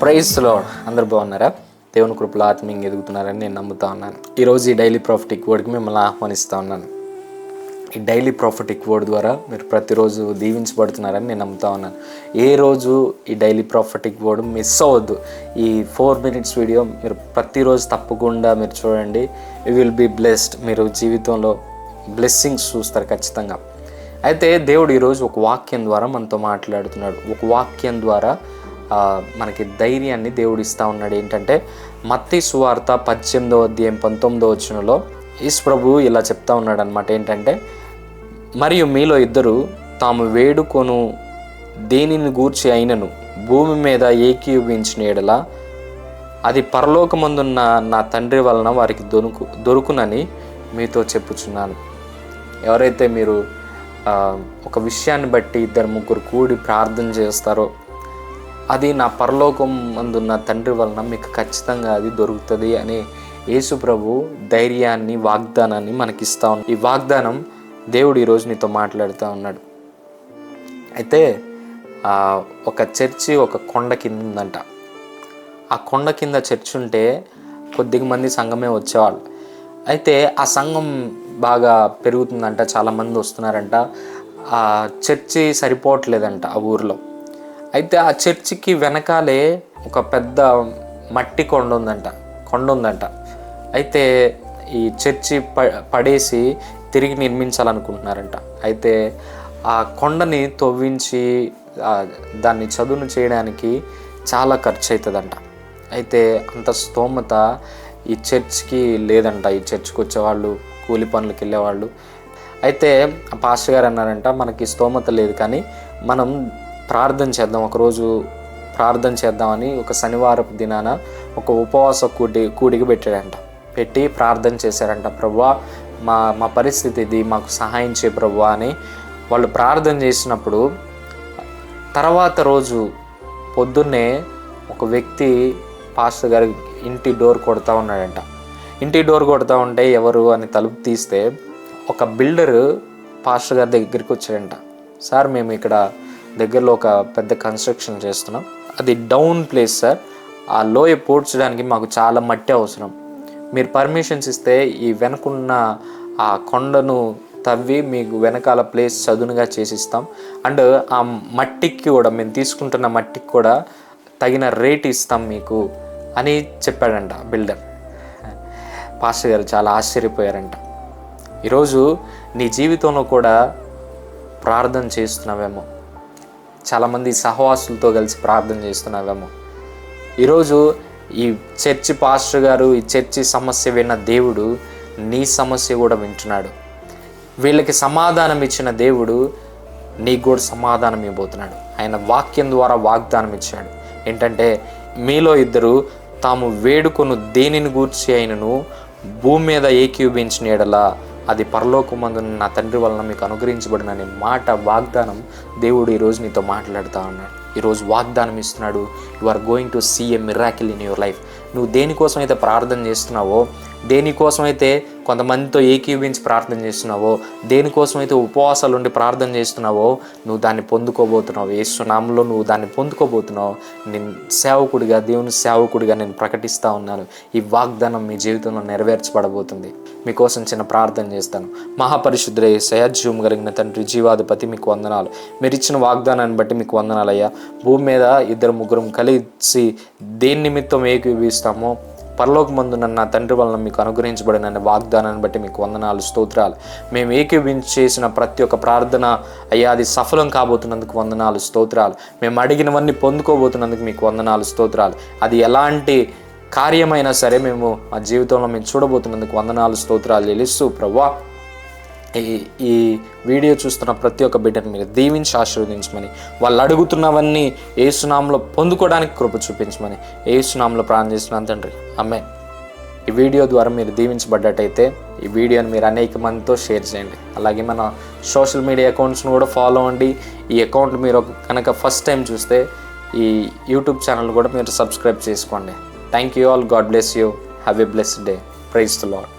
Praise lord. అందరు బాగున్నారా? దేవుని కృపలో ఆత్మీయంగా ఎదుగుతున్నారని నేను నమ్ముతా ఉన్నాను. ఈరోజు ఈ డైలీ ప్రాఫిటిక్ వర్డ్కి మిమ్మల్ని ఆహ్వానిస్తూ ఉన్నాను. ఈ డైలీ ప్రాఫిటిక్ వర్డ్ ద్వారా మీరు ప్రతిరోజు దీవించబడుతున్నారని నేను నమ్ముతా ఉన్నాను. ఏ రోజు ఈ డైలీ ప్రాఫిటిక్ వర్డ్ మిస్ అవ్వద్దు. ఈ 4 minutes వీడియో మీరు ప్రతిరోజు తప్పకుండా మీరు చూడండి. You will be blessed. మీరు జీవితంలో బ్లెస్సింగ్స్ చూస్తారు ఖచ్చితంగా. అయితే దేవుడు ఈరోజు ఒక వాక్యం ద్వారా మనతో మాట్లాడుతున్నాడు. ఒక వాక్యం ద్వారా మనకి ధైర్యాన్ని దేవుడు ఇస్తూ ఉన్నాడు. ఏంటంటే మత్తయి సువార్త 18వ అధ్యాయం 19వ వచనంలో యేసు ప్రభువు ఇలా చెప్తా ఉన్నాడు అనమాట. ఏంటంటే, మరియు మీలో ఇద్దరు తాము వేడుకొను దేనిని గూర్చి అయినను భూమి మీద ఏకీభవించిన యెడల అది పరలోకమందున్న నా తండ్రి వలన వారికి దొరుకునని మీతో చెప్పుచున్నాను. ఎవరైతే మీరు ఒక విషయాన్ని బట్టి 2-3 కూడి ప్రార్థన చేస్తారో అది నా పరలోకం అందున్న తండ్రి వలన మీకు ఖచ్చితంగా అది దొరుకుతుంది అని యేసు ప్రభు ధైర్యాన్ని, వాగ్దానాన్ని మనకిస్తా ఉన్నాడు. ఈ వాగ్దానం దేవుడు ఈరోజు నీతో మాట్లాడుతూ ఉన్నాడు. అయితే ఒక చర్చి ఒక కొండ కింద ఉందంట. ఆ కొండ కింద చర్చి ఉంటే కొద్దిగా మంది సంఘమే వచ్చేవాళ్ళు. అయితే ఆ సంఘం బాగా పెరుగుతుందంట, చాలామంది వస్తున్నారంట. ఆ చర్చి సరిపోవట్లేదంట ఆ ఊరిలో. అయితే ఆ చర్చికి వెనకాలే ఒక పెద్ద మట్టి కొండ ఉందంట. అయితే ఈ చర్చి పడేసి తిరిగి నిర్మించాలనుకుంటున్నారంట. అయితే ఆ కొండని తవ్వించి దాన్ని చదును చేయడానికి చాలా ఖర్చు అవుతుందంట. అయితే అంత స్తోమత ఈ చర్చ్కి లేదంట. ఈ చర్చ్కి వచ్చేవాళ్ళు, కూలి పనులకు వెళ్ళేవాళ్ళు. అయితే ఆ పాస్టర్ గారు అన్నారంట, మనకి స్తోమత లేదు కానీ మనం ప్రార్థన చేద్దాం, ఒకరోజు ప్రార్థన చేద్దామని ఒక శనివారపు దినాన ఒక ఉపవాస కూడికి పెట్టి ప్రార్థన చేశారంట. ప్రభువా, మా పరిస్థితి ఇది, మాకు సహాయం చేయ ప్రభువా అని వాళ్ళు ప్రార్థన చేసినప్పుడు తర్వాత రోజు పొద్దున్నే ఒక వ్యక్తి పాస్టర్ గారి ఇంటి డోర్ కొడతా ఉన్నాడంట. ఇంటి డోర్ కొడతా ఉంటే ఎవరు అని తలుపు తీస్తే ఒక బిల్డరు పాస్టర్ గారి దగ్గరికి వచ్చాడంట. సార్, మేము ఇక్కడ దగ్గరలో ఒక పెద్ద కన్స్ట్రక్షన్ చేస్తున్నాం, అది డౌన్ ప్లేస్ సార్, ఆ లోయ పూడ్చడానికి మాకు చాలా మట్టి అవసరం, మీరు పర్మిషన్స్ ఇస్తే ఈ వెనకున్న ఆ కొండను తవ్వి మీకు వెనకాల ప్లేస్ చదునుగా చేసిస్తాం, అండ్ ఆ మట్టికి కూడా, మేము తీసుకుంటున్న మట్టికి కూడా తగిన రేట్ ఇస్తాం మీకు అని చెప్పాడంట బిల్డర్. పాస్టర్ గారు చాలా ఆశ్చర్యపోయారంట. ఈరోజు నీ జీవితంలో కూడా ప్రార్థన చేస్తున్నావేమో, చాలామంది సహవాసులతో కలిసి ప్రార్థన చేస్తున్నావేమో. ఈరోజు ఈ చర్చి పాస్టర్ గారు ఈ చర్చి సమస్య విన్న దేవుడు నీ సమస్య కూడా వింటున్నాడు. వీళ్ళకి సమాధానం ఇచ్చిన దేవుడు నీకు కూడా సమాధానం ఇవ్వబోతున్నాడు. ఆయన వాక్యం ద్వారా వాగ్దానం ఇచ్చాడు. ఏంటంటే, మీలో ఇద్దరు తాము వేడుకొను దేనిని గూర్చి అయినను భూమి మీద ఏకీభవించిన యెడల అది పరలోకమందున్న నా తండ్రి వలన మీకు అనుగ్రహించబడిన అనే మాట, వాగ్దానం దేవుడు ఈరోజు నీతో మాట్లాడుతూ ఉన్నాడు. ఈరోజు వాగ్దానం ఇస్తున్నాడు. You are going to see a miracle in your life. నువ్వు దేనికోసం అయితే ప్రార్థన చేస్తున్నావో, దేనికోసమైతే కొంతమందితో ఏకీభవించి ప్రార్థన చేస్తున్నావో, దేనికోసమైతే ఉపవాసాలు ఉండి ప్రార్థన చేస్తున్నావో, నువ్వు దాన్ని పొందుకోబోతున్నావు. యేసు నామములో నువ్వు దాన్ని పొందుకోబోతున్నావు. నేను సేవకుడిగా, దేవుని సేవకుడిగా నేను ప్రకటిస్తూ ఉన్నాను. ఈ వాగ్దానం మీ జీవితంలో నెరవేర్చబడబోతుంది. మీకోసం చిన్న ప్రార్థన చేస్తాను. మహాపరిశుద్ధుడైన యేసయ్యా, జీవం కలిగిన తండ్రి, జీవాధిపతి, మీకు వందనాలు. మీరు ఇచ్చిన వాగ్దానాన్ని బట్టి మీకు వందనాలయ్యా. భూమి మీద 2-3 కలిసి దేని నిమిత్తం ఏకీభవిస్తామో పరలోకమందున్న నా తండ్రి వలన మీకు అనుగ్రహించబడిన వాగ్దానాన్ని బట్టి మీకు వందనాలు, స్తోత్రాలు. మేము ఏకీభవించి చేసిన ప్రతి ఒక్క ప్రార్థన అయ్యా అది సఫలం కాబోతున్నందుకు వందనాలు, స్తోత్రాలు. మేము అడిగినవన్నీ పొందుకోబోతున్నందుకు మీకు వందనాలు, స్తోత్రాలు. అది ఎలాంటి కార్యమైనా సరే మేము మా జీవితంలో మేము చూడబోతున్నందుకు వందనాలు, స్తోత్రాలు చెల్లిస్తూ ప్రభువా, ఈ వీడియో చూస్తున్న ప్రతి ఒక్క బిడ్డను మీరు దీవించి ఆశీర్వదించమని, వాళ్ళు అడుగుతున్నవన్నీ యేసు నామములో పొందుకోవడానికి కృప చూపించమని యేసు నామములో ప్రార్థన చేస్తున్నాను తండ్రి, ఆమేన్. ఈ వీడియో ద్వారా మీరు దీవించబడ్డట్టయితే ఈ వీడియోని మీరు అనేక మందితో షేర్ చేయండి. అలాగే మన సోషల్ మీడియా అకౌంట్స్ను కూడా ఫాలో అవ్వండి. ఈ అకౌంట్ మీరు కనుక ఫస్ట్ టైం చూస్తే ఈ యూట్యూబ్ ఛానల్ కూడా మీరు సబ్స్క్రైబ్ చేసుకోండి. Thank you all. God bless you. Have a blessed day. Praise the lord.